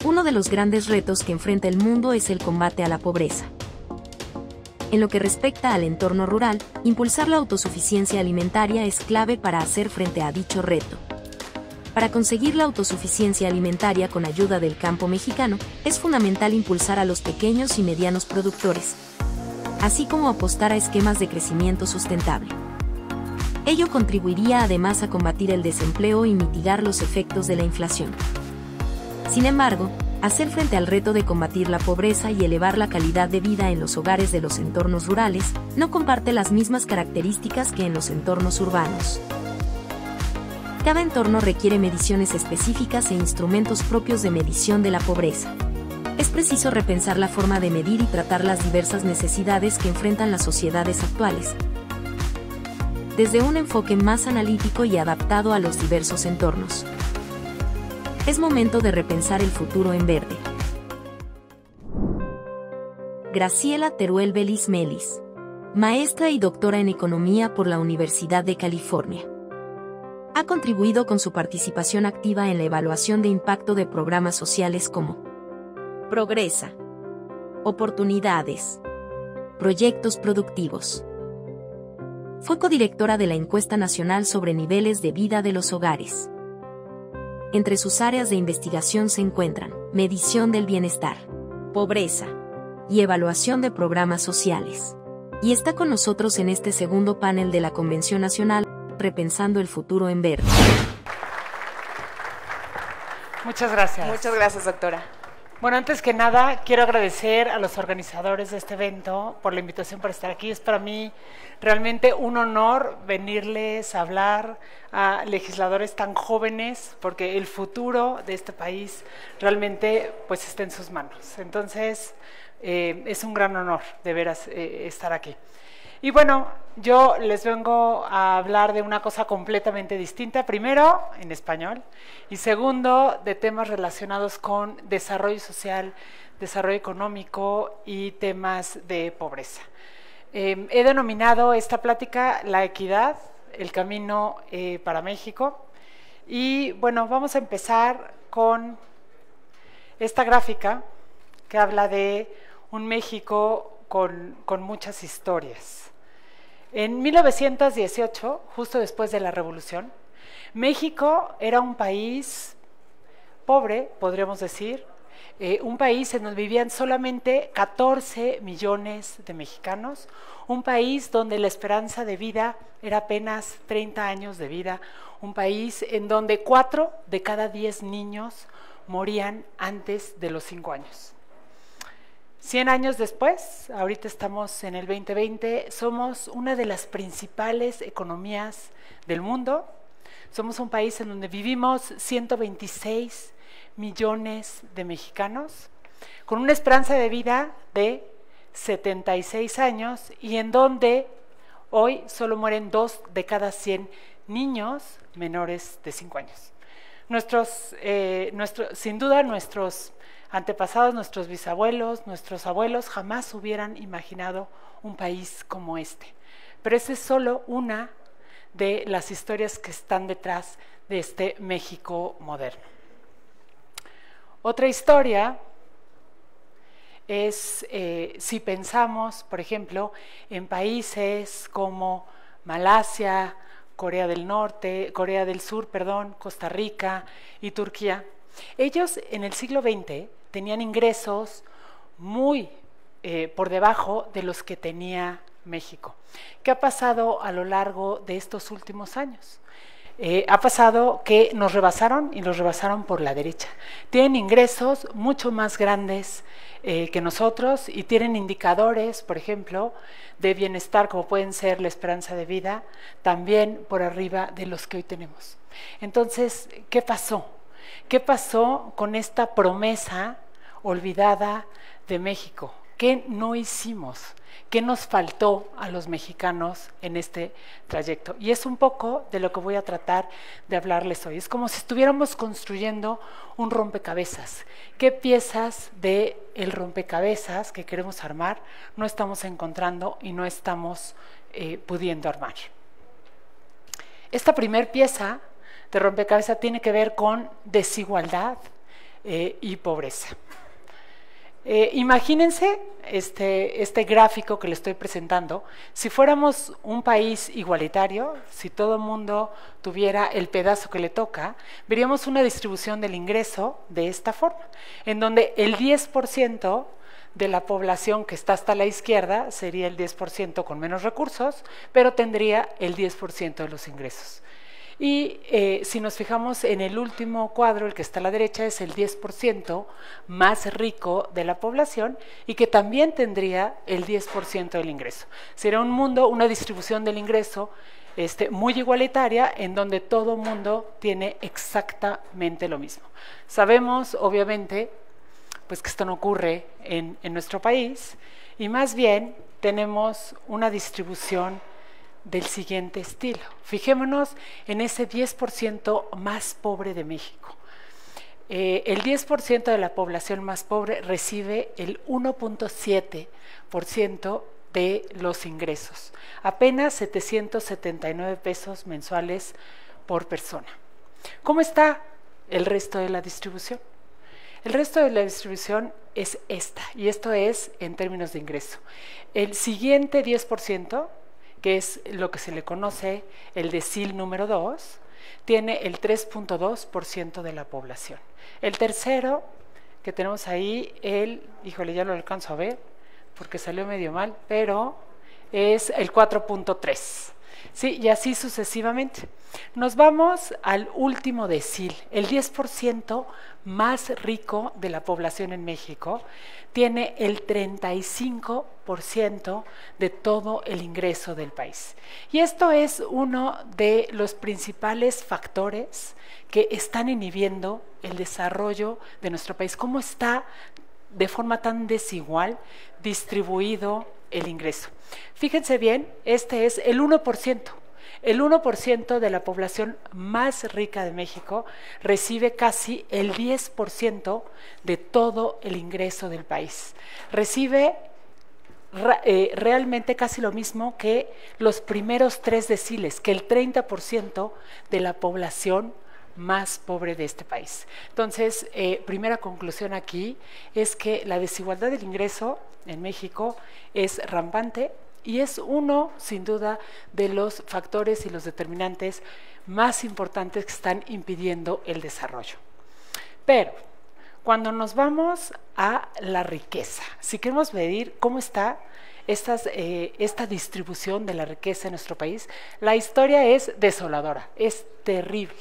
Uno de los grandes retos que enfrenta el mundo es el combate a la pobreza. En lo que respecta al entorno rural, impulsar la autosuficiencia alimentaria es clave para hacer frente a dicho reto. Para conseguir la autosuficiencia alimentaria con ayuda del campo mexicano, es fundamental impulsar a los pequeños y medianos productores, así como apostar a esquemas de crecimiento sustentable. Ello contribuiría además a combatir el desempleo y mitigar los efectos de la inflación. Sin embargo, hacer frente al reto de combatir la pobreza y elevar la calidad de vida en los hogares de los entornos rurales, no comparte las mismas características que en los entornos urbanos. Cada entorno requiere mediciones específicas e instrumentos propios de medición de la pobreza. Es preciso repensar la forma de medir y tratar las diversas necesidades que enfrentan las sociedades actuales, desde un enfoque más analítico y adaptado a los diversos entornos. Es momento de repensar el futuro en verde. Graciela Teruel Belis Melis, maestra y doctora en Economía por la Universidad de California. Ha contribuido con su participación activa en la evaluación de impacto de programas sociales como Progresa, Oportunidades, Proyectos Productivos. Fue codirectora de la Encuesta Nacional sobre Niveles de Vida de los Hogares. Entre sus áreas de investigación se encuentran medición del bienestar, pobreza y evaluación de programas sociales. Y está con nosotros en este segundo panel de la Convención Nacional Repensando el Futuro en Verde. Muchas gracias. Muchas gracias, doctora. Bueno, antes que nada, quiero agradecer a los organizadores de este evento por la invitación para estar aquí. Es para mí realmente un honor venirles a hablar a legisladores tan jóvenes, porque el futuro de este país realmente pues está en sus manos. Entonces, es un gran honor de veras estar aquí. Y bueno, yo les vengo a hablar de una cosa completamente distinta. Primero, en español. Y segundo, de temas relacionados con desarrollo social, desarrollo económico y temas de pobreza. He denominado esta plática La Equidad, el camino para México. Y bueno, vamos a empezar con esta gráfica que habla de un México con muchas historias. En 1918, justo después de la Revolución, México era un país pobre, podríamos decir, un país en donde vivían solamente 14 millones de mexicanos, un país donde la esperanza de vida era apenas 30 años de vida, un país en donde 4 de cada 10 niños morían antes de los 5 años. 100 años después, ahorita estamos en el 2020, somos una de las principales economías del mundo. Somos un país en donde vivimos 126 millones de mexicanos, con una esperanza de vida de 76 años y en donde hoy solo mueren 2 de cada 100 niños menores de 5 años. Sin duda, nuestros antepasados, nuestros bisabuelos, nuestros abuelos jamás hubieran imaginado un país como este. Pero esa es solo una de las historias que están detrás de este México moderno. Otra historia es si pensamos, por ejemplo, en países como Malasia, Corea del Sur, Costa Rica y Turquía. Ellos en el siglo XX tenían ingresos muy por debajo de los que tenía México. ¿Qué ha pasado a lo largo de estos últimos años? Ha pasado que nos rebasaron y los rebasaron por la derecha. Tienen ingresos mucho más grandes que nosotros y tienen indicadores, por ejemplo, de bienestar, como pueden ser la esperanza de vida, también por arriba de los que hoy tenemos. Entonces, ¿qué pasó? ¿Qué pasó con esta promesa olvidada de México? ¿Qué no hicimos? ¿Qué nos faltó a los mexicanos en este trayecto? Y es un poco de lo que voy a tratar de hablarles hoy. Es como si estuviéramos construyendo un rompecabezas. ¿Qué piezas del rompecabezas que queremos armar no estamos encontrando y no estamos pudiendo armar? Esta primer pieza de rompecabezas tiene que ver con desigualdad y pobreza. Imagínense este gráfico que le estoy presentando. Si fuéramos un país igualitario, si todo el mundo tuviera el pedazo que le toca, veríamos una distribución del ingreso de esta forma, en donde el 10% de la población que está hasta la izquierda sería el 10% con menos recursos, pero tendría el 10% de los ingresos. Y si nos fijamos en el último cuadro, el que está a la derecha, es el 10% más rico de la población y que también tendría el 10% del ingreso. Sería un mundo, una distribución del ingreso muy igualitaria, en donde todo mundo tiene exactamente lo mismo. Sabemos, obviamente, pues que esto no ocurre en nuestro país, y más bien tenemos una distribución del siguiente estilo. Fijémonos en ese 10% más pobre de México. El 10% de la población más pobre recibe el 1.7% de los ingresos, apenas 779 pesos mensuales por persona. ¿Cómo está el resto de la distribución? El resto de la distribución es esta, y esto es en términos de ingreso. El siguiente 10%, que es lo que se le conoce el decil número 2, tiene el 3.2% de la población. El tercero que tenemos ahí, híjole, ya lo alcanzo a ver porque salió medio mal, pero es el 4.3%. Sí, y así sucesivamente. Nos vamos al último decil, el 10% más rico de la población en México tiene el 35% de todo el ingreso del país. Y esto es uno de los principales factores que están inhibiendo el desarrollo de nuestro país. ¿Cómo está de forma tan desigual distribuido el ingreso? Fíjense bien, este es el 1%. El 1% de la población más rica de México recibe casi el 10% de todo el ingreso del país. Recibe realmente casi lo mismo que los primeros 3 deciles, que el 30% de la población más pobre de este país. Entonces, primera conclusión aquí es que la desigualdad del ingreso en México es rampante y es uno, sin duda, de los factores y los determinantes más importantes que están impidiendo el desarrollo. Pero, cuando nos vamos a la riqueza, si queremos medir cómo está esta distribución de la riqueza en nuestro país, la historia es desoladora, es terrible.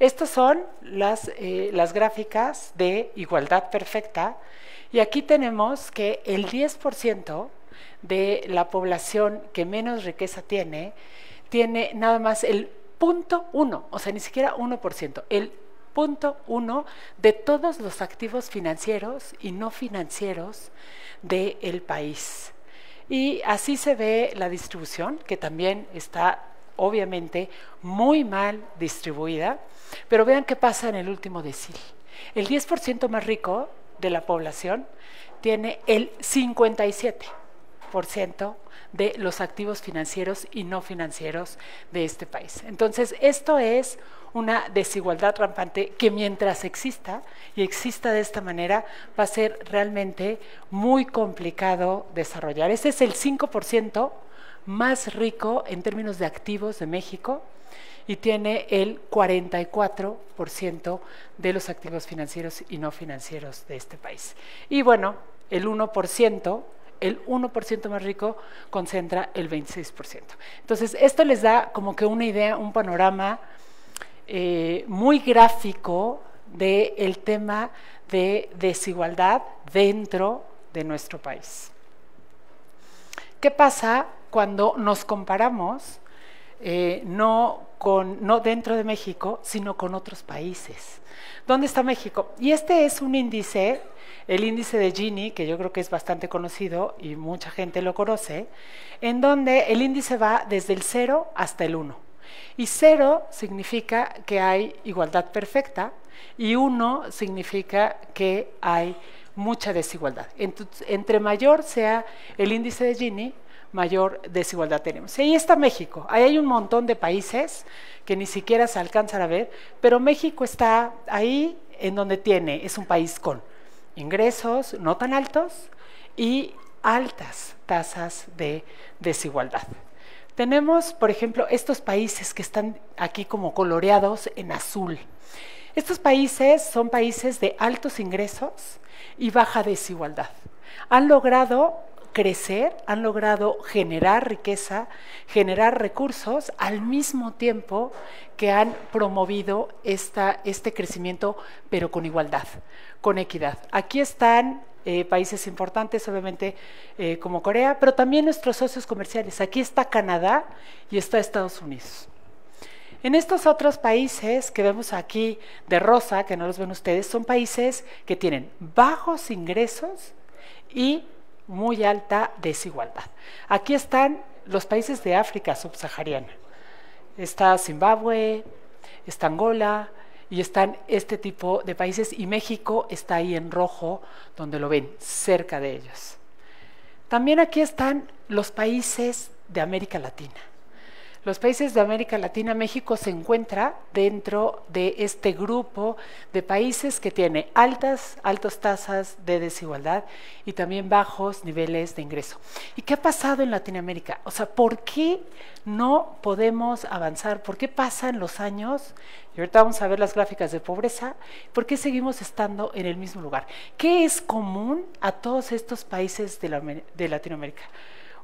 Estas son las gráficas de igualdad perfecta, y aquí tenemos que el 10% de la población que menos riqueza tiene nada más el 0.1, o sea, ni siquiera 1%, el 0.1 de todos los activos financieros y no financieros del país. Y así se ve la distribución, que también está obviamente muy mal distribuida, pero vean qué pasa en el último decil. El 10% más rico de la población tiene el 57% de los activos financieros y no financieros de este país. Entonces, esto es una desigualdad rampante que mientras exista y exista de esta manera, va a ser realmente muy complicado desarrollar. Ese es el 5% más rico en términos de activos de México y tiene el 44% de los activos financieros y no financieros de este país. Y bueno, el 1% más rico concentra el 26%. Entonces, esto les da como que una idea, un panorama muy gráfico del tema de desigualdad dentro de nuestro país. ¿Qué pasa cuando nos comparamos no dentro de México, sino con otros países? ¿Dónde está México? Y este es un índice, el índice de Gini, que yo creo que es bastante conocido y mucha gente lo conoce, en donde el índice va desde el 0 hasta el 1. Y 0 significa que hay igualdad perfecta y 1 significa que hay mucha desigualdad. Entre mayor sea el índice de Gini, mayor desigualdad tenemos. Y ahí está México. Ahí hay un montón de países que ni siquiera se alcanzan a ver, pero México está ahí en donde es un país con ingresos no tan altos y altas tasas de desigualdad. Tenemos, por ejemplo, estos países que están aquí como coloreados en azul. Estos países son países de altos ingresos y baja desigualdad. Han logrado crecer, han logrado generar riqueza, generar recursos, al mismo tiempo que han promovido este crecimiento, pero con igualdad, con equidad. Aquí están países importantes, obviamente, como Corea, pero también nuestros socios comerciales. Aquí está Canadá y está Estados Unidos. En estos otros países que vemos aquí de rosa, que no los ven ustedes, son países que tienen bajos ingresos y muy alta desigualdad. Aquí están los países de África subsahariana. Está Zimbabue, está Angola y están este tipo de países, y México está ahí en rojo, donde lo ven, cerca de ellos. También aquí están los países de América Latina. Los países de América Latina, México se encuentra dentro de este grupo de países que tiene altas tasas de desigualdad y también bajos niveles de ingreso. ¿Y qué ha pasado en Latinoamérica? O sea, ¿por qué no podemos avanzar? ¿Por qué pasan los años? Y ahorita vamos a ver las gráficas de pobreza. ¿Por qué seguimos estando en el mismo lugar? ¿Qué es común a todos estos países de Latinoamérica?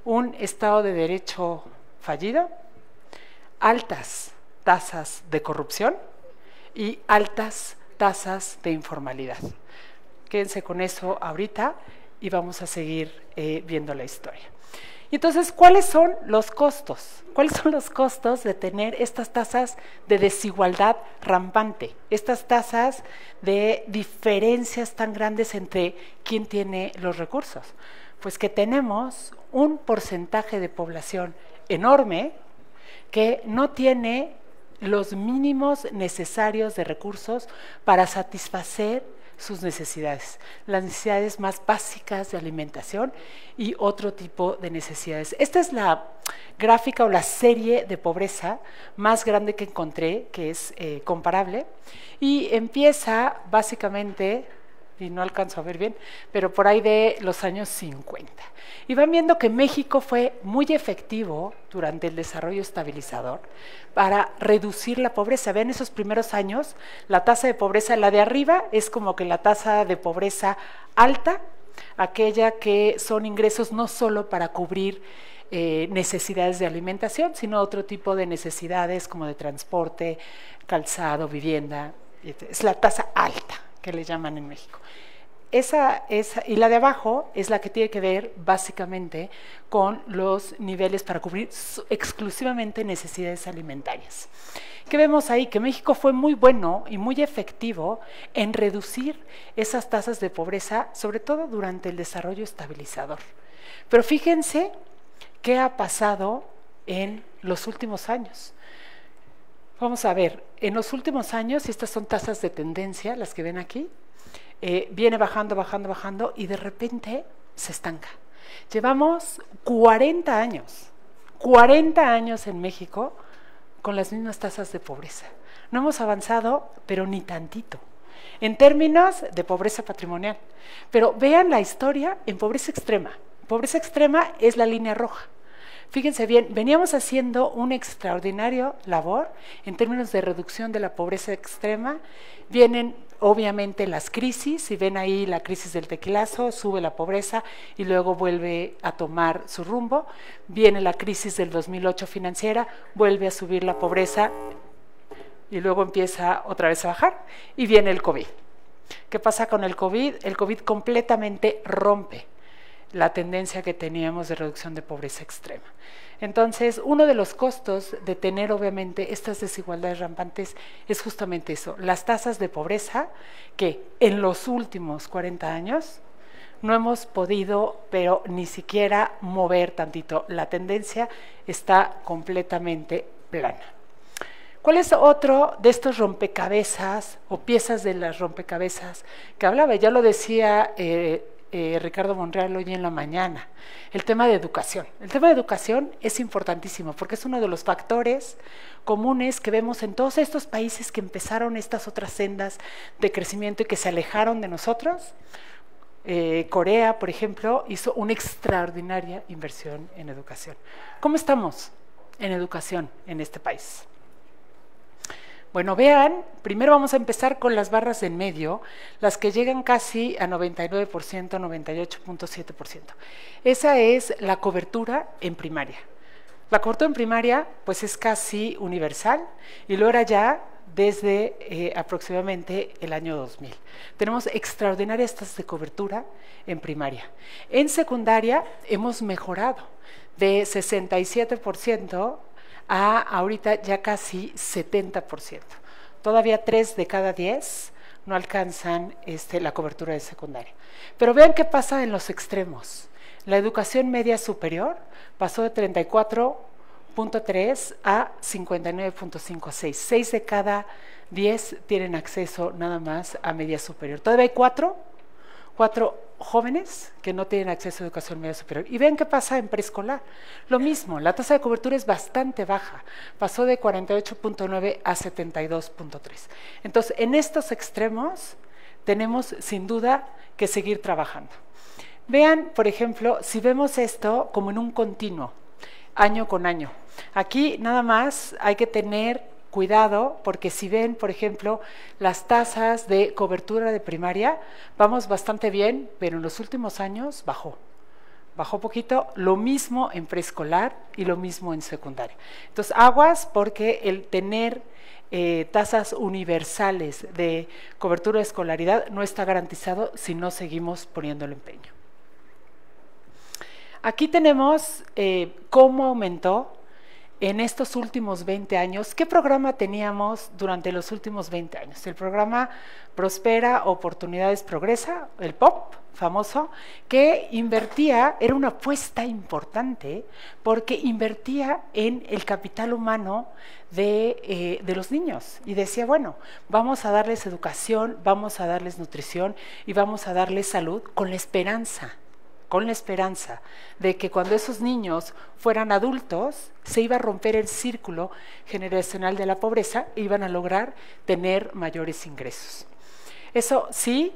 Un Estado de Derecho fallido, altas tasas de corrupción y altas tasas de informalidad. Quédense con eso ahorita y vamos a seguir viendo la historia. Y entonces, ¿cuáles son los costos? ¿Cuáles son los costos de tener estas tasas de desigualdad rampante? Estas tasas de diferencias tan grandes entre quién tiene los recursos. Pues que tenemos un porcentaje de población enorme que no tiene los mínimos necesarios de recursos para satisfacer sus necesidades, las necesidades más básicas de alimentación y otro tipo de necesidades. Esta es la gráfica o la serie de pobreza más grande que encontré, que es comparable, y empieza básicamente, y no alcanzo a ver bien, pero por ahí de los años 50. Y van viendo que México fue muy efectivo durante el desarrollo estabilizador para reducir la pobreza. Vean esos primeros años, la tasa de pobreza, la de arriba es como que la tasa de pobreza alta, aquella que son ingresos no solo para cubrir necesidades de alimentación, sino otro tipo de necesidades como de transporte, calzado, vivienda. Es la tasa alta que le llaman en México. Y la de abajo es la que tiene que ver básicamente con los niveles para cubrir exclusivamente necesidades alimentarias. ¿Qué vemos ahí? Que México fue muy bueno y muy efectivo en reducir esas tasas de pobreza, sobre todo durante el desarrollo estabilizador. Pero fíjense qué ha pasado en los últimos años. Vamos a ver, en los últimos años, y estas son tasas de tendencia, las que ven aquí, viene bajando, bajando, bajando y de repente se estanca. Llevamos 40 años en México con las mismas tasas de pobreza. No hemos avanzado, pero ni tantito, en términos de pobreza patrimonial. Pero vean la historia en pobreza extrema. Pobreza extrema es la línea roja. Fíjense bien, veníamos haciendo un extraordinario labor en términos de reducción de la pobreza extrema. Vienen obviamente las crisis, si ven ahí la crisis del tequilazo, sube la pobreza y luego vuelve a tomar su rumbo. Viene la crisis del 2008 financiera, vuelve a subir la pobreza y luego empieza otra vez a bajar, y viene el COVID. ¿Qué pasa con el COVID? El COVID completamente rompe la tendencia que teníamos de reducción de pobreza extrema. Entonces, uno de los costos de tener obviamente estas desigualdades rampantes es justamente eso, las tasas de pobreza que en los últimos 40 años no hemos podido, pero ni siquiera mover tantito. La tendencia está completamente plana. ¿Cuál es otro de estos rompecabezas o piezas de las rompecabezas que hablaba? Ya lo decía Ricardo Monreal hoy en la mañana, el tema de educación. El tema de educación es importantísimo porque es uno de los factores comunes que vemos en todos estos países que empezaron estas otras sendas de crecimiento y que se alejaron de nosotros. Corea, por ejemplo, hizo una extraordinaria inversión en educación. ¿Cómo estamos en educación en este país? Bueno, vean, primero vamos a empezar con las barras en medio, las que llegan casi a 99%, 98.7%. Esa es la cobertura en primaria. La cobertura en primaria, pues es casi universal y lo era ya desde aproximadamente el año 2000. Tenemos extraordinarias tasas de cobertura en primaria. En secundaria hemos mejorado de 67% a ahorita ya casi 70%. Todavía 3 de cada 10 no alcanzan la cobertura de secundaria. Pero vean qué pasa en los extremos. La educación media superior pasó de 34.3 a 59.56. 6 de cada 10 tienen acceso nada más a media superior. Todavía hay 4 jóvenes que no tienen acceso a educación media superior. Y ven qué pasa en preescolar. Lo mismo, la tasa de cobertura es bastante baja. Pasó de 48.9 a 72.3. Entonces, en estos extremos tenemos sin duda que seguir trabajando. Vean, por ejemplo, si vemos esto como en un continuo, año con año. Aquí nada más hay que tener cuidado porque si ven, por ejemplo, las tasas de cobertura de primaria, vamos bastante bien, pero en los últimos años bajó poquito, lo mismo en preescolar y lo mismo en secundaria. Entonces, aguas porque el tener tasas universales de cobertura de escolaridad no está garantizado si no seguimos poniendo el empeño. Aquí tenemos cómo aumentó en estos últimos 20 años. ¿Qué programa teníamos durante los últimos 20 años? El programa Prospera, Oportunidades Progresa, el POP famoso, que invertía, era una apuesta importante, porque invertía en el capital humano de los niños. Y decía, bueno, vamos a darles educación, vamos a darles nutrición y vamos a darles salud con la esperanza de que cuando esos niños fueran adultos, se iba a romper el círculo generacional de la pobreza e iban a lograr tener mayores ingresos. Eso sí,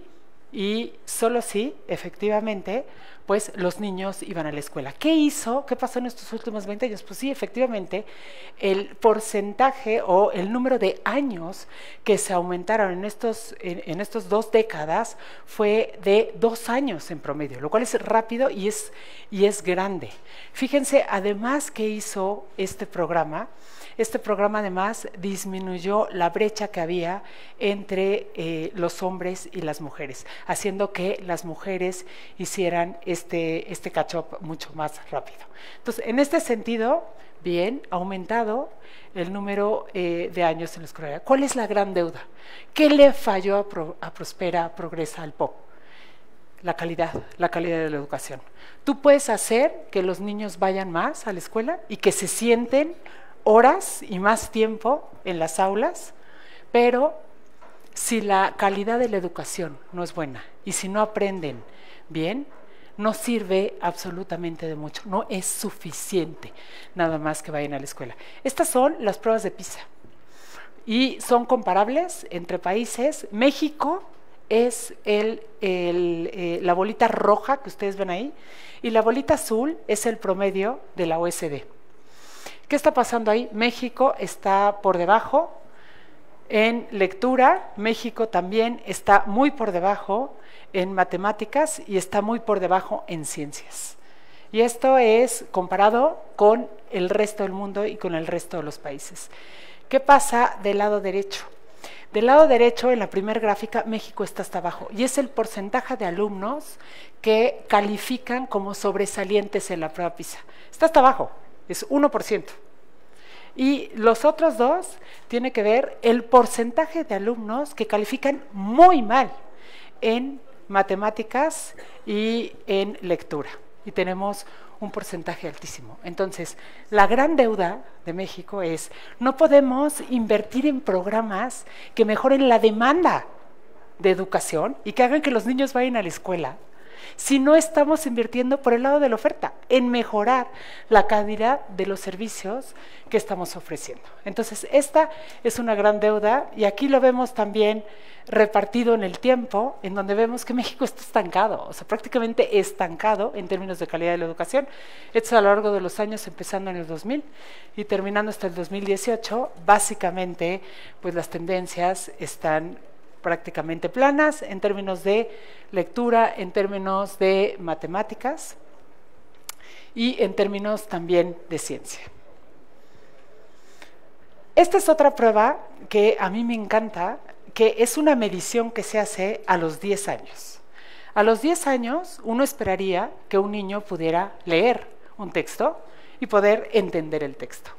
y solo sí, efectivamente, pues los niños iban a la escuela. ¿Qué hizo? ¿Qué pasó en estos últimos 20 años? Pues sí, efectivamente, el porcentaje o el número de años que se aumentaron en estos 2 décadas fue de 2 años en promedio, lo cual es rápido y es grande. Fíjense, además que hizo este programa además disminuyó la brecha que había entre los hombres y las mujeres, haciendo que las mujeres hicieran este catch-up mucho más rápido. Entonces, en este sentido, bien, ha aumentado el número de años en la escolaridad. ¿Cuál es la gran deuda? ¿Qué le falló a Prospera, Progresa, al POP? La calidad de la educación. Tú puedes hacer que los niños vayan más a la escuela y que se sienten horas y más tiempo en las aulas, pero si la calidad de la educación no es buena y si no aprenden bien, no sirve absolutamente de mucho, no es suficiente nada más que vayan a la escuela. Estas son las pruebas de PISA y son comparables entre países. México es la bolita roja que ustedes ven ahí y la bolita azul es el promedio de la OECD. ¿Qué está pasando ahí? México está por debajo en lectura, México también está muy por debajo en matemáticas y está muy por debajo en ciencias. Y esto es comparado con el resto del mundo y con el resto de los países. ¿Qué pasa del lado derecho? Del lado derecho, en la primera gráfica, México está hasta abajo y es el porcentaje de alumnos que califican como sobresalientes en la prueba PISA. Está hasta abajo. Es 1%. Y los otros dos tiene que ver el porcentaje de alumnos que califican muy mal en matemáticas y en lectura. Y tenemos un porcentaje altísimo. Entonces, la gran deuda de México es, no podemos invertir en programas que mejoren la demanda de educación y que hagan que los niños vayan a la escuela si no estamos invirtiendo por el lado de la oferta, en mejorar la calidad de los servicios que estamos ofreciendo. Entonces, esta es una gran deuda y aquí lo vemos también repartido en el tiempo, en donde vemos que México está estancado, o sea, prácticamente estancado en términos de calidad de la educación. Esto es a lo largo de los años, empezando en el 2000 y terminando hasta el 2018, básicamente, pues las tendencias están prácticamente planas en términos de lectura, en términos de matemáticas y en términos también de ciencia. Esta es otra prueba que a mí me encanta, que es una medición que se hace a los 10 años. A los 10 años uno esperaría que un niño pudiera leer un texto y poder entender el texto.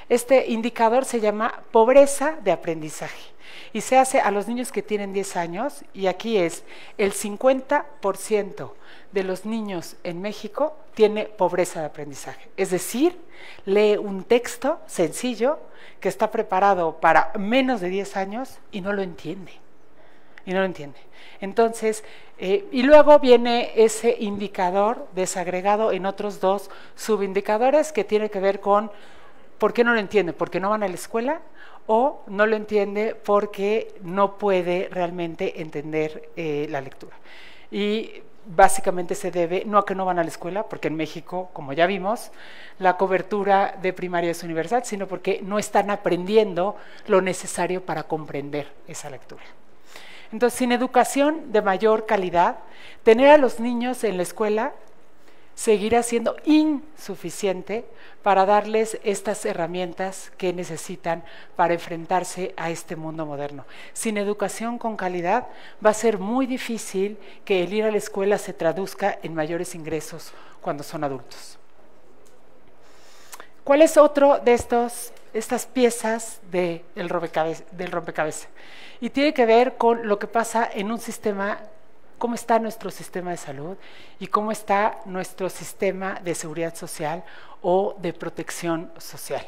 Este indicador se llama pobreza de aprendizaje y se hace a los niños que tienen 10 años y aquí es el 50% de los niños en México tiene pobreza de aprendizaje. Es decir, lee un texto sencillo que está preparado para menos de 10 años y no lo entiende. Entonces, y luego viene ese indicador desagregado en otros dos subindicadores que tienen que ver con por qué no lo entiende, porque no van a la escuela o no lo entiende porque no puede realmente entender la lectura. Y básicamente se debe no a que no van a la escuela, porque en México, como ya vimos, la cobertura de primaria es universal, sino porque no están aprendiendo lo necesario para comprender esa lectura. Entonces, sin educación de mayor calidad, tener a los niños en la escuela seguirá siendo insuficiente para darles estas herramientas que necesitan para enfrentarse a este mundo moderno. Sin educación con calidad va a ser muy difícil que el ir a la escuela se traduzca en mayores ingresos cuando son adultos. ¿Cuál es otro de estas piezas del rompecabezas? Y tiene que ver con lo que pasa en un sistema, cómo está nuestro sistema de salud y cómo está nuestro sistema de seguridad social o de protección social.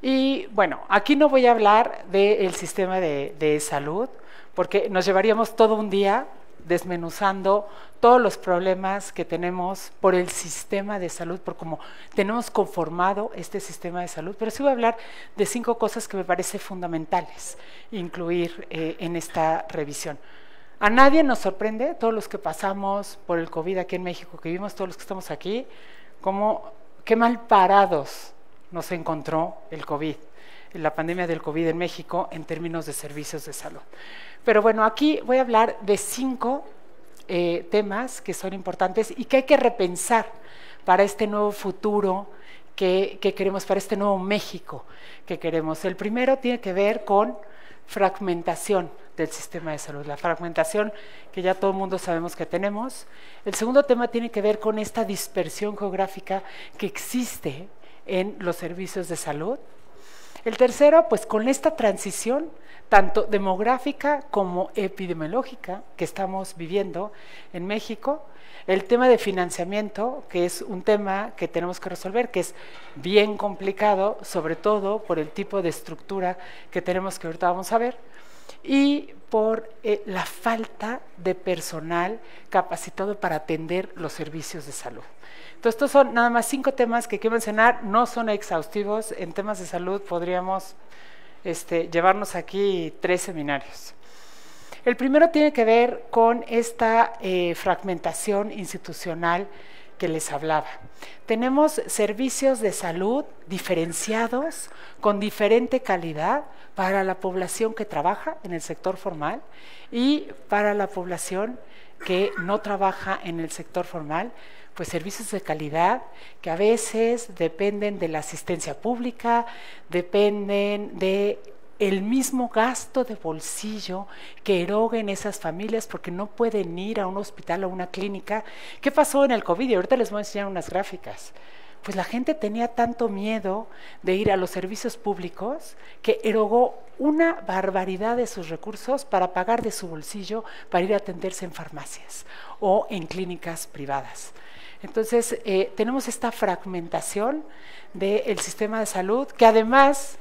Y bueno, aquí no voy a hablar del sistema de salud, porque nos llevaríamos todo un día desmenuzando todos los problemas que tenemos por el sistema de salud, por cómo tenemos conformado este sistema de salud, pero sí voy a hablar de 5 cosas que me parecen fundamentales incluir en esta revisión. A nadie nos sorprende, todos los que pasamos por el COVID aquí en México, que vivimos todos los que estamos aquí, qué mal parados nos encontró el COVID, la pandemia del COVID en México en términos de servicios de salud. Pero bueno, aquí voy a hablar de 5 temas que son importantes y que hay que repensar para este nuevo futuro que queremos, para este nuevo México que queremos. El primero tiene que ver con fragmentación del sistema de salud, la fragmentación que ya todo el mundo sabemos que tenemos. El segundo tema tiene que ver con esta dispersión geográfica que existe en los servicios de salud. El tercero, pues con esta transición tanto demográfica como epidemiológica que estamos viviendo en México. El tema de financiamiento, que es un tema que tenemos que resolver, que es bien complicado, sobre todo por el tipo de estructura que tenemos, que ahorita vamos a ver, y por la falta de personal capacitado para atender los servicios de salud. Entonces, estos son nada más 5 temas que quiero mencionar, no son exhaustivos. En temas de salud podríamos llevarnos aquí 3 seminarios. El primero tiene que ver con esta fragmentación institucional que les hablaba. Tenemos servicios de salud diferenciados, con diferente calidad para la población que trabaja en el sector formal y para la población que no trabaja en el sector formal, pues servicios de calidad que a veces dependen de la asistencia pública, dependen de el mismo gasto de bolsillo que eroguen esas familias porque no pueden ir a un hospital o una clínica. ¿Qué pasó en el COVID? Y ahorita les voy a enseñar unas gráficas. Pues la gente tenía tanto miedo de ir a los servicios públicos que erogó una barbaridad de sus recursos para pagar de su bolsillo para ir a atenderse en farmacias o en clínicas privadas. Entonces, tenemos esta fragmentación del sistema de salud que además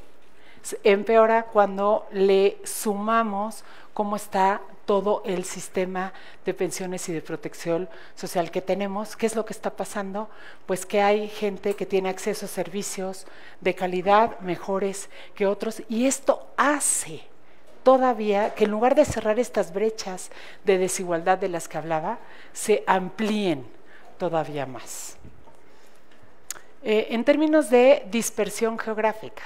empeora cuando le sumamos cómo está todo el sistema de pensiones y de protección social que tenemos. ¿Qué es lo que está pasando? Pues que hay gente que tiene acceso a servicios de calidad mejores que otros, y esto hace todavía que en lugar de cerrar estas brechas de desigualdad de las que hablaba, se amplíen todavía más. En términos de dispersión geográfica,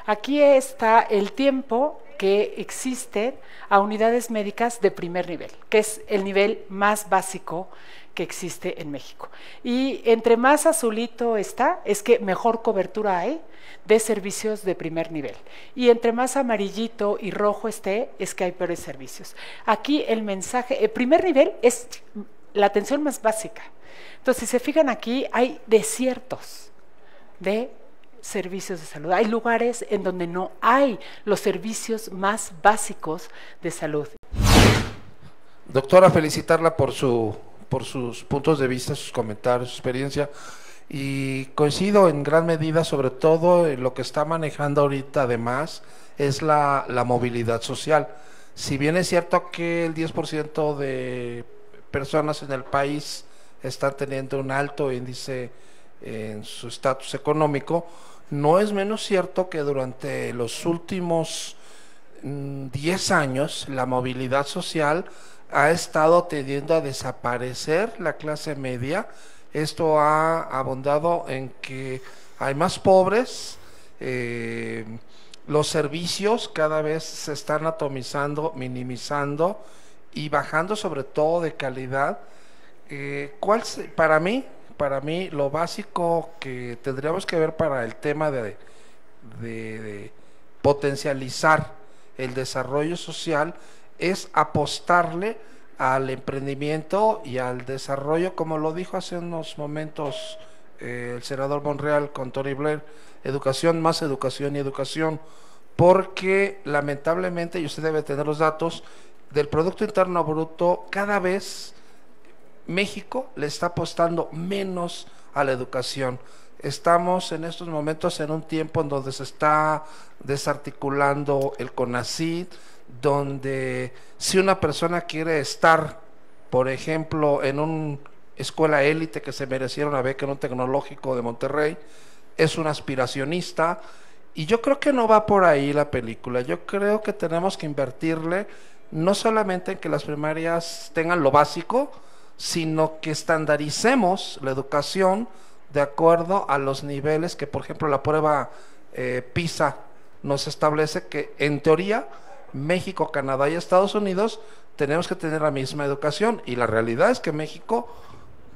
aquí está el tiempo que existen a unidades médicas de primer nivel, que es el nivel más básico que existe en México. Y entre más azulito está, es que mejor cobertura hay de servicios de primer nivel. Y entre más amarillito y rojo esté, es que hay peores servicios. Aquí el mensaje, el primer nivel es la atención más básica. Entonces, si se fijan aquí, hay desiertos de servicios de salud. Hay lugares en donde no hay los servicios más básicos de salud. Doctora, felicitarla por sus puntos de vista, sus comentarios, su experiencia, y coincido en gran medida, sobre todo en lo que está manejando ahorita, además, es la movilidad social. Si bien es cierto que el 10% de personas en el país están teniendo un alto índice en su estatus económico, no es menos cierto que durante los últimos 10 años la movilidad social ha estado tendiendo a desaparecer la clase media. Esto ha abundado en que hay más pobres, los servicios cada vez se están atomizando, minimizando y bajando sobre todo de calidad. Para mí lo básico que tendríamos que ver para el tema de potencializar el desarrollo social es apostarle al emprendimiento y al desarrollo, como lo dijo hace unos momentos el senador Monreal con Tony Blair: educación, más educación y educación, porque lamentablemente, y usted debe tener los datos, del Producto Interno Bruto cada vez México le está apostando menos a la educación. Estamos en estos momentos en un tiempo en donde se está desarticulando el CONACYT, donde si una persona quiere estar, por ejemplo, en una escuela élite que se mereciera una beca en un tecnológico de Monterrey, es un aspiracionista, y yo creo que no va por ahí la película. Yo creo que tenemos que invertirle no solamente en que las primarias tengan lo básico, sino que estandaricemos la educación de acuerdo a los niveles que, por ejemplo, la prueba PISA nos establece, que en teoría México, Canadá y Estados Unidos tenemos que tener la misma educación, y la realidad es que México,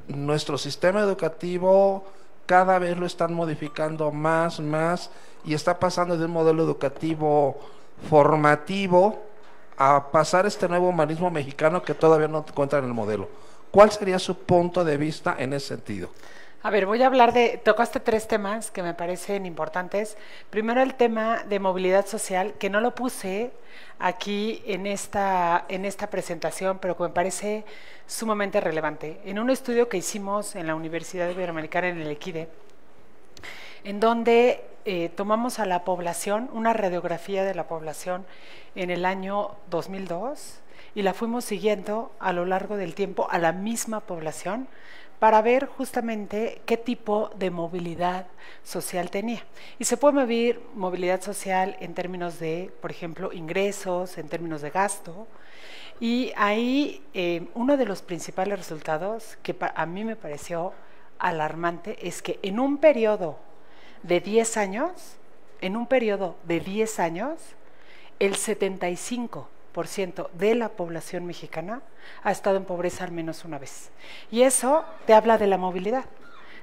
nuestro sistema educativo cada vez lo están modificando más, y está pasando de un modelo educativo formativo a pasar este nuevo humanismo mexicano que todavía no encuentra en el modelo. ¿Cuál sería su punto de vista en ese sentido? A ver, voy a hablar tocaste 3 temas que me parecen importantes. Primero, el tema de movilidad social, que no lo puse aquí en esta presentación, pero que me parece sumamente relevante. En un estudio que hicimos en la Universidad Iberoamericana, en el EQUIDE, en donde tomamos a la población, una radiografía de la población en el año 2002, y la fuimos siguiendo a lo largo del tiempo a la misma población para ver justamente qué tipo de movilidad social tenía. Y se puede medir movilidad social en términos de, por ejemplo, ingresos, en términos de gasto, y ahí uno de los principales resultados que a mí me pareció alarmante es que en un periodo de 10 años, el 75% de la población mexicana ha estado en pobreza al menos una vez. Y eso te habla de la movilidad,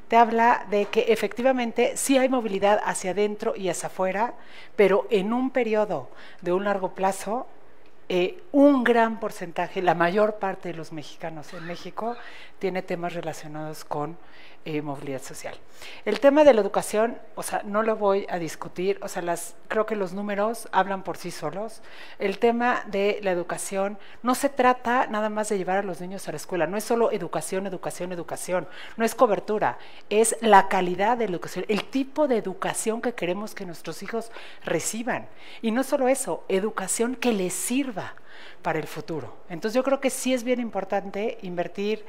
te habla de que efectivamente sí hay movilidad hacia adentro y hacia afuera, pero en un periodo de un largo plazo, un gran porcentaje, la mayor parte de los mexicanos en México tiene temas relacionados con movilidad social. El tema de la educación, o sea, no lo voy a discutir, o sea, creo que los números hablan por sí solos. El tema de la educación no se trata nada más de llevar a los niños a la escuela, no es solo educación, educación, educación, no es cobertura, es la calidad de la educación, el tipo de educación que queremos que nuestros hijos reciban. Y no solo eso, educación que les sirva para el futuro. Entonces yo creo que sí es bien importante invertir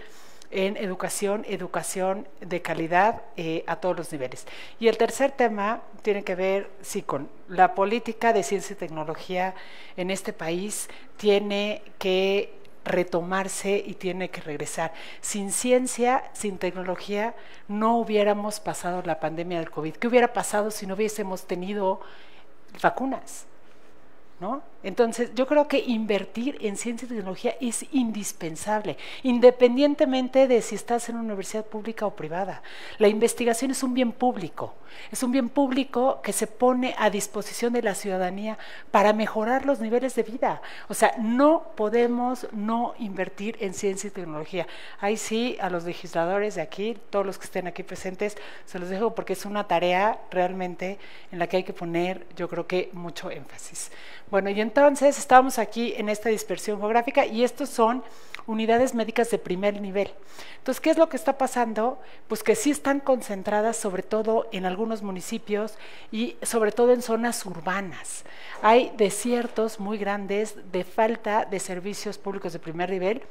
en educación de calidad a todos los niveles. Y el tercer tema tiene que ver, sí, con la política de ciencia y tecnología en este país. Tiene que retomarse y tiene que regresar. Sin ciencia, sin tecnología, no hubiéramos pasado la pandemia del COVID. ¿Qué hubiera pasado si no hubiésemos tenido vacunas? ¿No? Entonces, yo creo que invertir en ciencia y tecnología es indispensable, independientemente de si estás en una universidad pública o privada. La investigación es un bien público que se pone a disposición de la ciudadanía para mejorar los niveles de vida. O sea, no podemos no invertir en ciencia y tecnología. Ahí sí, a los legisladores de aquí, todos los que estén aquí presentes, se los dejo porque es una tarea realmente en la que hay que poner, yo creo que mucho énfasis. Bueno, y entonces estamos aquí en esta dispersión geográfica y estos son unidades médicas de primer nivel. Entonces, ¿qué es lo que está pasando? Pues que sí están concentradas sobre todo en algunos municipios y sobre todo en zonas urbanas. Hay desiertos muy grandes de falta de servicios públicos de primer nivel,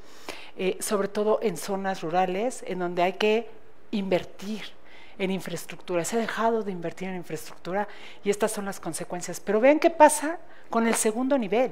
sobre todo en zonas rurales, en donde hay que invertir en infraestructura. Se ha dejado de invertir en infraestructura y estas son las consecuencias. Pero vean qué pasa con el segundo nivel.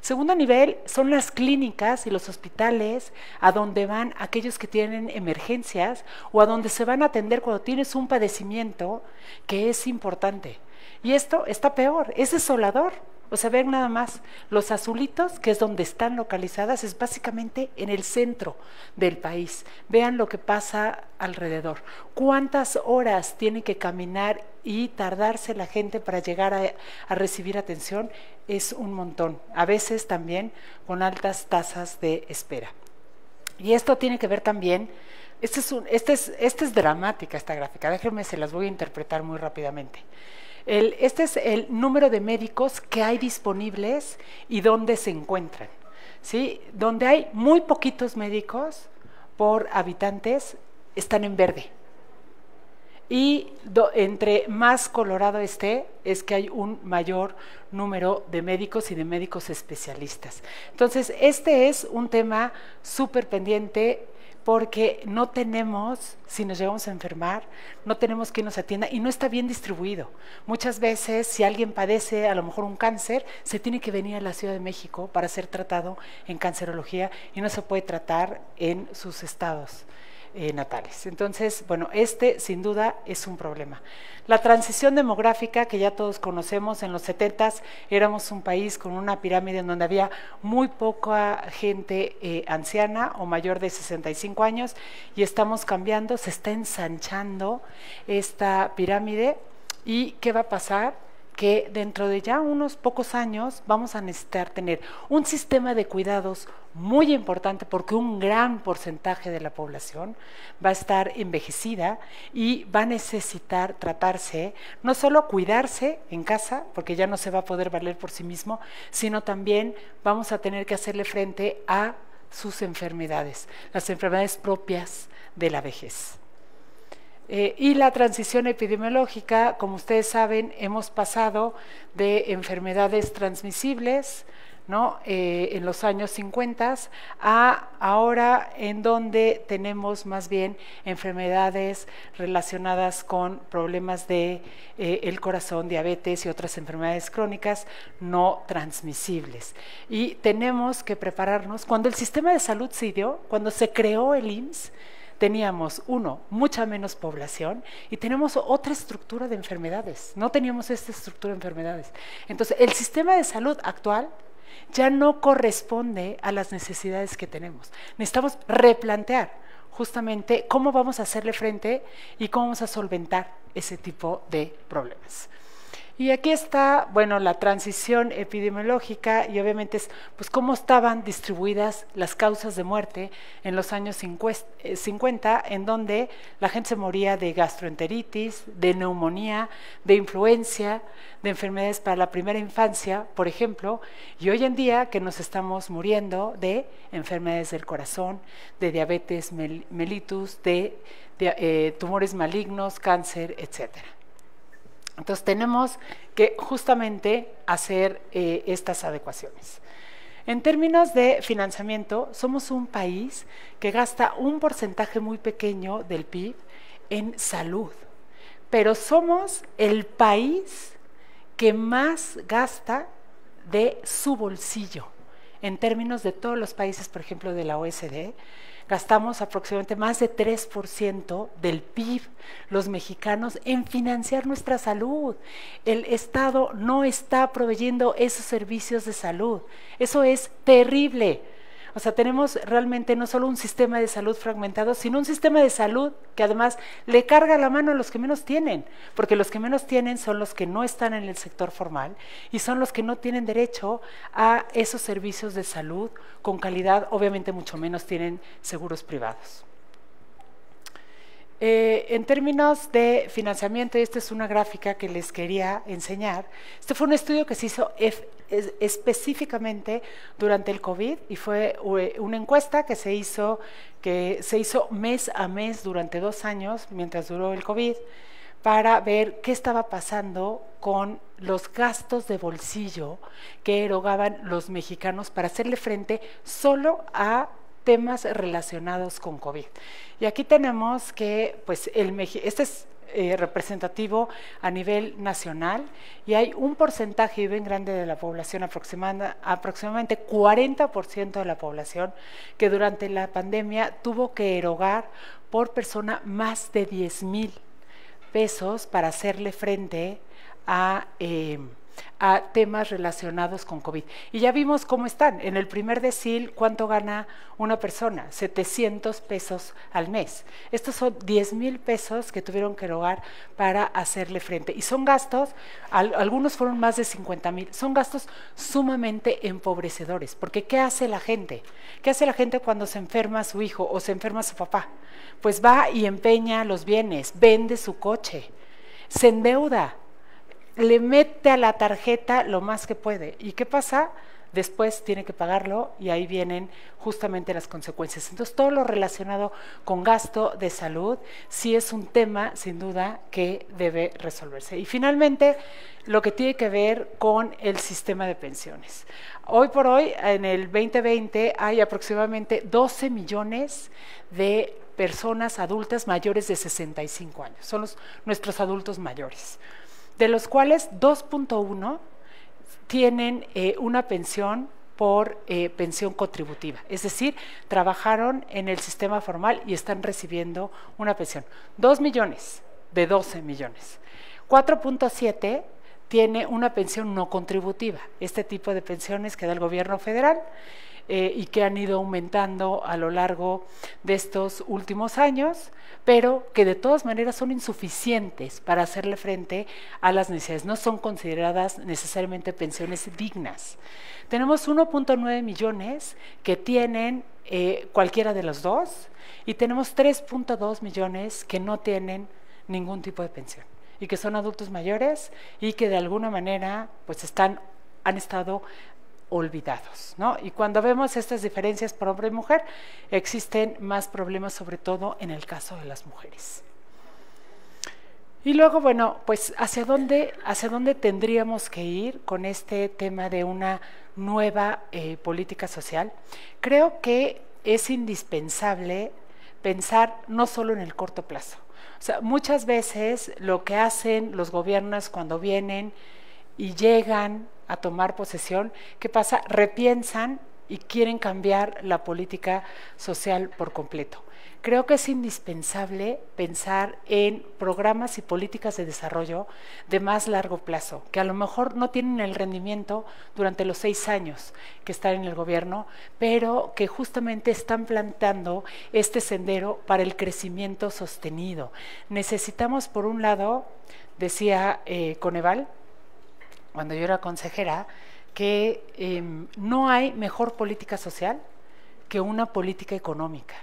Segundo nivel son las clínicas y los hospitales a donde van aquellos que tienen emergencias o a donde se van a atender cuando tienes un padecimiento que es importante. Y esto está peor, es desolador. O sea, ven nada más, los azulitos, que es donde están localizadas, es básicamente en el centro del país. Vean lo que pasa alrededor. ¿Cuántas horas tiene que caminar y tardarse la gente para llegar a recibir atención? Es un montón, a veces también con altas tasas de espera. Y esto tiene que ver también, esta es dramática esta gráfica, déjenme, se las voy a interpretar muy rápidamente. Este es el número de médicos que hay disponibles y dónde se encuentran, ¿sí? Donde hay muy poquitos médicos por habitantes están en verde. Y entre más colorado esté, es que hay un mayor número de médicos y de médicos especialistas. Entonces, este es un tema súper pendiente, porque no tenemos, si nos llegamos a enfermar, no tenemos quien nos atienda y no está bien distribuido. Muchas veces, si alguien padece a lo mejor un cáncer, se tiene que venir a la Ciudad de México para ser tratado en cancerología y no se puede tratar en sus estados natales. Entonces, bueno, sin duda es un problema. La transición demográfica que ya todos conocemos, en los 70s éramos un país con una pirámide en donde había muy poca gente anciana o mayor de 65 años y estamos cambiando, se está ensanchando esta pirámide. ¿Y qué va a pasar? Que dentro de ya unos pocos años vamos a necesitar tener un sistema de cuidados muy importante porque un gran porcentaje de la población va a estar envejecida y va a necesitar tratarse, no solo cuidarse en casa, porque ya no se va a poder valer por sí mismo, sino también vamos a tener que hacerle frente a sus enfermedades, las enfermedades propias de la vejez. Y la transición epidemiológica, como ustedes saben, hemos pasado de enfermedades transmisibles, ¿no? En los años 50 a ahora en donde tenemos más bien enfermedades relacionadas con problemas de el corazón, diabetes y otras enfermedades crónicas no transmisibles. Y tenemos que prepararnos. Cuando el sistema de salud se dio, cuando se creó el IMSS, teníamos, mucha menos población y tenemos otra estructura de enfermedades. No teníamos esta estructura de enfermedades. Entonces, el sistema de salud actual ya no corresponde a las necesidades que tenemos. Necesitamos replantear justamente cómo vamos a hacerle frente y cómo vamos a solventar ese tipo de problemas. Y aquí está, bueno, la transición epidemiológica y obviamente es pues cómo estaban distribuidas las causas de muerte en los años 50, en donde la gente se moría de gastroenteritis, de neumonía, de influencia, de enfermedades para la primera infancia, por ejemplo, y hoy en día que nos estamos muriendo de enfermedades del corazón, de diabetes mellitus, de tumores malignos, cáncer, etcétera. Entonces tenemos que justamente hacer estas adecuaciones. En términos de financiamiento, somos un país que gasta un porcentaje muy pequeño del PIB en salud, pero somos el país que más gasta de su bolsillo. En términos de todos los países, por ejemplo, de la OECD, gastamos aproximadamente más de 3% del PIB, los mexicanos, en financiar nuestra salud. El Estado no está proveyendo esos servicios de salud. Eso es terrible. O sea, tenemos realmente no solo un sistema de salud fragmentado, sino un sistema de salud que además le carga la mano a los que menos tienen, porque los que menos tienen son los que no están en el sector formal y son los que no tienen derecho a esos servicios de salud con calidad, obviamente mucho menos tienen seguros privados. En términos de financiamiento, y esta es una gráfica que les quería enseñar, este fue un estudio que se hizo específicamente durante el COVID y fue una encuesta que se hizo mes a mes durante 2 años mientras duró el COVID para ver qué estaba pasando con los gastos de bolsillo que erogaban los mexicanos para hacerle frente solo a temas relacionados con COVID. Y aquí tenemos que, pues, este es representativo a nivel nacional y hay un porcentaje bien grande de la población, aproximadamente 40% de la población, que durante la pandemia tuvo que erogar por persona más de 10,000 pesos para hacerle frente a temas relacionados con COVID. Y ya vimos cómo están. En el primer decil, ¿cuánto gana una persona? 700 pesos al mes. Estos son 10,000 pesos que tuvieron que erogar para hacerle frente. Y son gastos, algunos fueron más de 50,000, son gastos sumamente empobrecedores. Porque ¿qué hace la gente? ¿Qué hace la gente cuando se enferma su hijo o se enferma su papá? Pues va y empeña los bienes, vende su coche, se endeuda, le mete a la tarjeta lo más que puede. ¿Y qué pasa? Después tiene que pagarlo y ahí vienen justamente las consecuencias. Entonces, todo lo relacionado con gasto de salud sí es un tema, sin duda, que debe resolverse. Y finalmente, lo que tiene que ver con el sistema de pensiones. Hoy por hoy, en el 2020, hay aproximadamente 12 millones de personas adultas mayores de 65 años. Son nuestros adultos mayores, de los cuales 2.1 tienen una pensión por pensión contributiva, es decir, trabajaron en el sistema formal y están recibiendo una pensión. 2 millones de 12 millones. 4.7 tiene una pensión no contributiva, este tipo de pensiones que da el gobierno federal y que han ido aumentando a lo largo de estos últimos años, pero que de todas maneras son insuficientes para hacerle frente a las necesidades, no son consideradas necesariamente pensiones dignas. Tenemos 1.9 millones que tienen cualquiera de los dos y tenemos 3.2 millones que no tienen ningún tipo de pensión y que son adultos mayores y que de alguna manera pues han estado olvidados, ¿no? Y cuando vemos estas diferencias por hombre y mujer, existen más problemas, sobre todo en el caso de las mujeres. Y luego, bueno, pues ¿hacia dónde tendríamos que ir con este tema de una nueva política social? Creo que es indispensable pensar no solo en el corto plazo. O sea, muchas veces lo que hacen los gobiernos cuando vienen y llegan a tomar posesión, ¿qué pasa? Repiensan y quieren cambiar la política social por completo. Creo que es indispensable pensar en programas y políticas de desarrollo de más largo plazo, que a lo mejor no tienen el rendimiento durante los 6 años que están en el gobierno, pero que justamente están plantando este sendero para el crecimiento sostenido. Necesitamos, por un lado, decía Coneval, cuando yo era consejera, que no hay mejor política social que una política económica.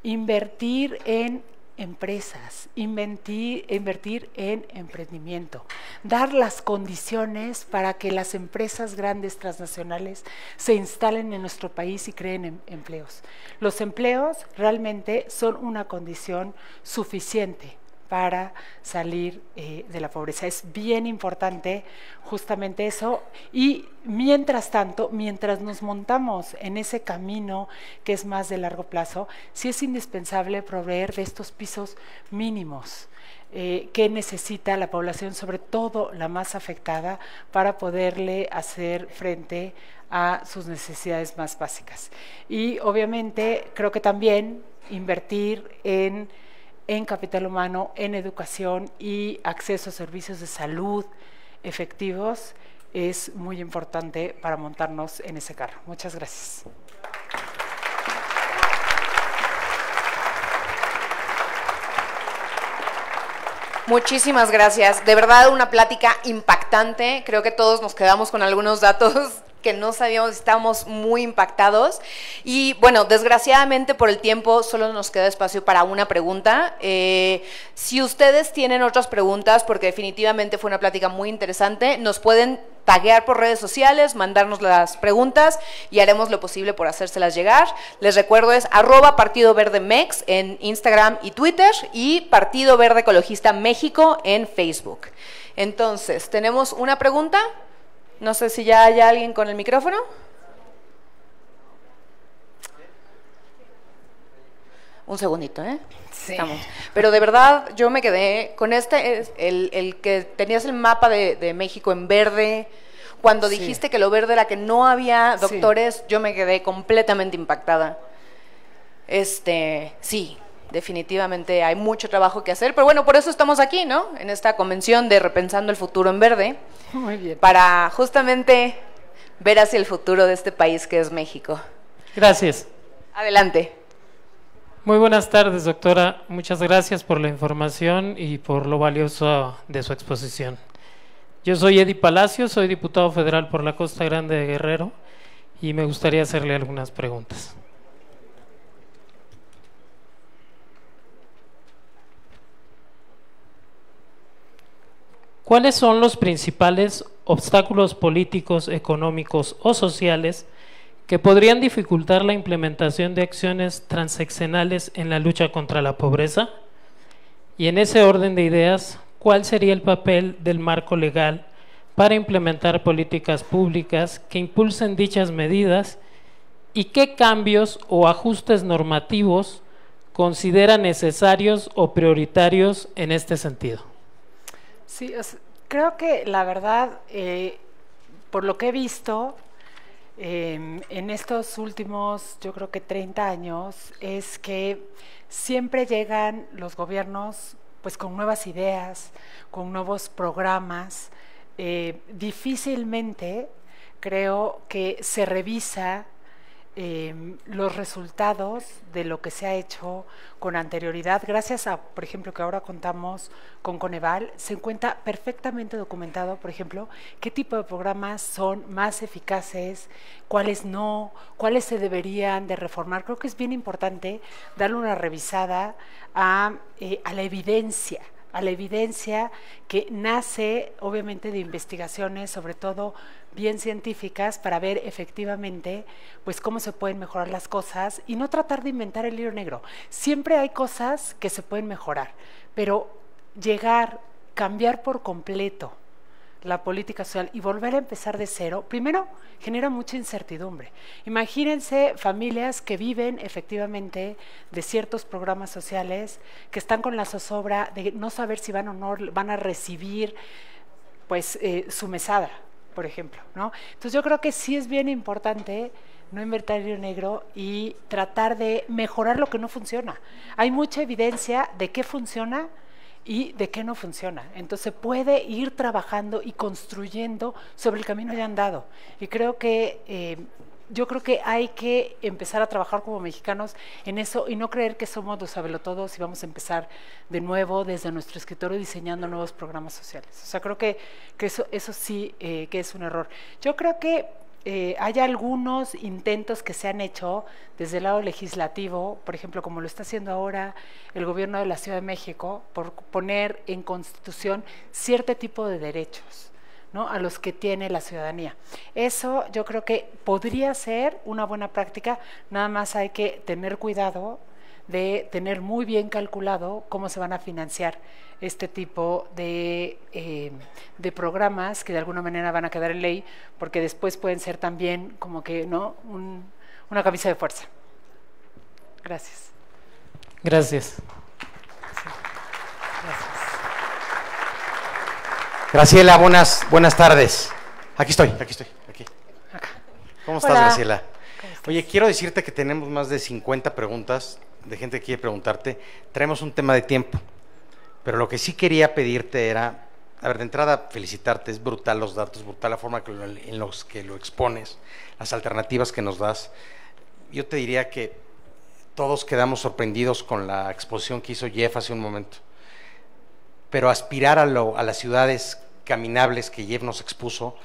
Invertir en empresas, invertir en emprendimiento, dar las condiciones para que las empresas grandes transnacionales se instalen en nuestro país y creen empleos. Los empleos realmente son una condición suficiente para salir de la pobreza. Es bien importante justamente eso, y mientras tanto, mientras nos montamos en ese camino que es más de largo plazo, sí es indispensable proveer de estos pisos mínimos que necesita la población, sobre todo la más afectada, para poderle hacer frente a sus necesidades más básicas. Y obviamente creo que también invertir en capital humano, en educación y acceso a servicios de salud efectivos es muy importante para montarnos en ese carro. Muchas gracias. Muchísimas gracias. De verdad, una plática impactante. Creo que todos nos quedamos con algunos datos que no sabíamos, estábamos muy impactados. Y bueno, desgraciadamente por el tiempo solo nos queda espacio para una pregunta. Si ustedes tienen otras preguntas, porque definitivamente fue una plática muy interesante, nos pueden taguear por redes sociales, mandarnos las preguntas y haremos lo posible por hacérselas llegar. Les recuerdo, es @PartidoVerdeMex en Instagram y Twitter, y Partido Verde Ecologista México en Facebook. Entonces, ¿tenemos una pregunta? No sé si ya hay alguien con el micrófono. Un segundito, ¿eh? Sí. Estamos. Pero de verdad, yo me quedé con el que tenías el mapa de México en verde. Cuando Sí. dijiste que lo verde era que no había Sí. doctores, yo me quedé completamente impactada. Sí, definitivamente hay mucho trabajo que hacer, pero bueno, por eso estamos aquí, ¿no? En esta convención de Repensando el Futuro en Verde, Muy bien. para justamente ver hacia el futuro de este país que es México. Gracias. Adelante. Muy buenas tardes, doctora. Muchas gracias por la información y por lo valioso de su exposición. Yo soy Eddie Palacios, soy diputado federal por la Costa Grande de Guerrero y me gustaría hacerle algunas preguntas. ¿Cuáles son los principales obstáculos políticos, económicos o sociales que podrían dificultar la implementación de acciones transeccionales en la lucha contra la pobreza? Y en ese orden de ideas, ¿cuál sería el papel del marco legal para implementar políticas públicas que impulsen dichas medidas? ¿Y qué cambios o ajustes normativos considera necesarios o prioritarios en este sentido? Sí, creo que la verdad, por lo que he visto en estos últimos, yo creo que 30 años, es que siempre llegan los gobiernos pues con nuevas ideas, con nuevos programas. Difícilmente creo que se revisa los resultados de lo que se ha hecho con anterioridad. Gracias a, por ejemplo, que ahora contamos con Coneval, se encuentra perfectamente documentado, por ejemplo, qué tipo de programas son más eficaces, cuáles no, cuáles se deberían de reformar. Creo que es bien importante darle una revisada a la evidencia que nace obviamente de investigaciones, sobre todo bien científicas, para ver efectivamente pues cómo se pueden mejorar las cosas y no tratar de inventar el hilo negro. Siempre hay cosas que se pueden mejorar, pero cambiar por completo la política social y volver a empezar de cero, primero genera mucha incertidumbre. Imagínense familias que viven efectivamente de ciertos programas sociales, que están con la zozobra de no saber si van o no van a recibir pues su mesada, por ejemplo, ¿no? Entonces yo creo que sí es bien importante no invertir el hilo negro y tratar de mejorar lo que no funciona. Hay mucha evidencia de qué funciona y de qué no funciona. Entonces puede ir trabajando y construyendo sobre el camino ya andado. Y creo que yo creo que hay que empezar a trabajar como mexicanos en eso y no creer que somos los sabelotodos y vamos a empezar de nuevo desde nuestro escritorio diseñando nuevos programas sociales. O sea, creo que eso sí que es un error. Yo creo que hay algunos intentos que se han hecho desde el lado legislativo, por ejemplo, como lo está haciendo ahora el gobierno de la Ciudad de México, por poner en Constitución cierto tipo de derechos, ¿no?, a los que tiene la ciudadanía. Eso yo creo que podría ser una buena práctica, nada más hay que tener cuidado de tener muy bien calculado cómo se van a financiar este tipo de programas que de alguna manera van a quedar en ley, porque después pueden ser también como que, ¿no?, una camisa de fuerza. Gracias. Gracias. Sí. Gracias. Graciela, buenas tardes. Aquí estoy. Acá. ¿Cómo estás, Hola. Graciela? ¿Cómo estás? Oye, quiero decirte que tenemos más de 50 preguntas de gente que quiere preguntarte. Traemos un tema de tiempo, pero lo que sí quería pedirte era, a ver, de entrada, felicitarte. Es brutal los datos, brutal la forma en los que lo expones, las alternativas que nos das. Yo te diría que todos quedamos sorprendidos con la exposición que hizo Jeff hace un momento, pero aspirar a las ciudades caminables que Jeff nos expuso,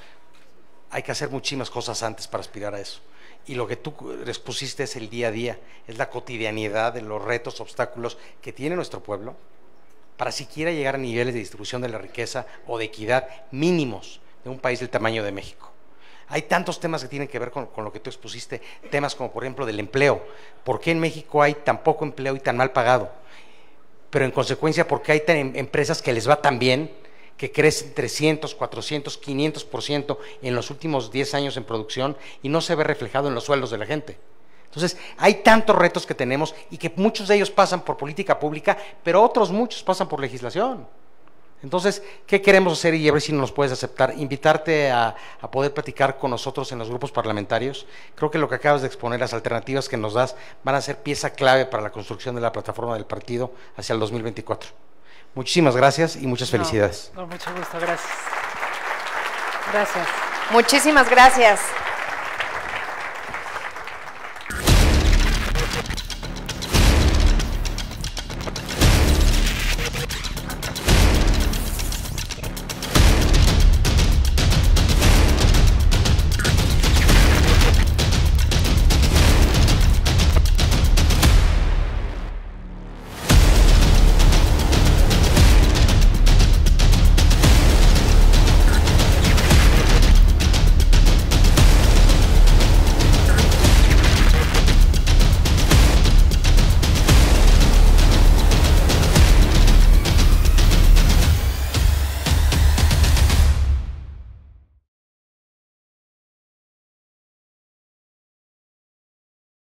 hay que hacer muchísimas cosas antes para aspirar a eso. Y lo que tú expusiste es el día a día, es la cotidianidad de los retos, obstáculos que tiene nuestro pueblo para siquiera llegar a niveles de distribución de la riqueza o de equidad mínimos de un país del tamaño de México. Hay tantos temas que tienen que ver con lo que tú expusiste, temas como por ejemplo del empleo. ¿Por qué en México hay tan poco empleo y tan mal pagado? Pero en consecuencia, ¿por qué hay empresas que les va tan bien, que crecen 300, 400, 500% en los últimos 10 años en producción y no se ve reflejado en los sueldos de la gente? Entonces, hay tantos retos que tenemos y que muchos de ellos pasan por política pública, pero otros muchos pasan por legislación. Entonces, ¿qué queremos hacer? Y a ver si nos puedes aceptar, invitarte a poder platicar con nosotros en los grupos parlamentarios. Creo que lo que acabas de exponer, las alternativas que nos das, van a ser pieza clave para la construcción de la plataforma del partido hacia el 2024. Muchísimas gracias y muchas felicidades. Con mucho gusto, gracias. Gracias. Muchísimas gracias.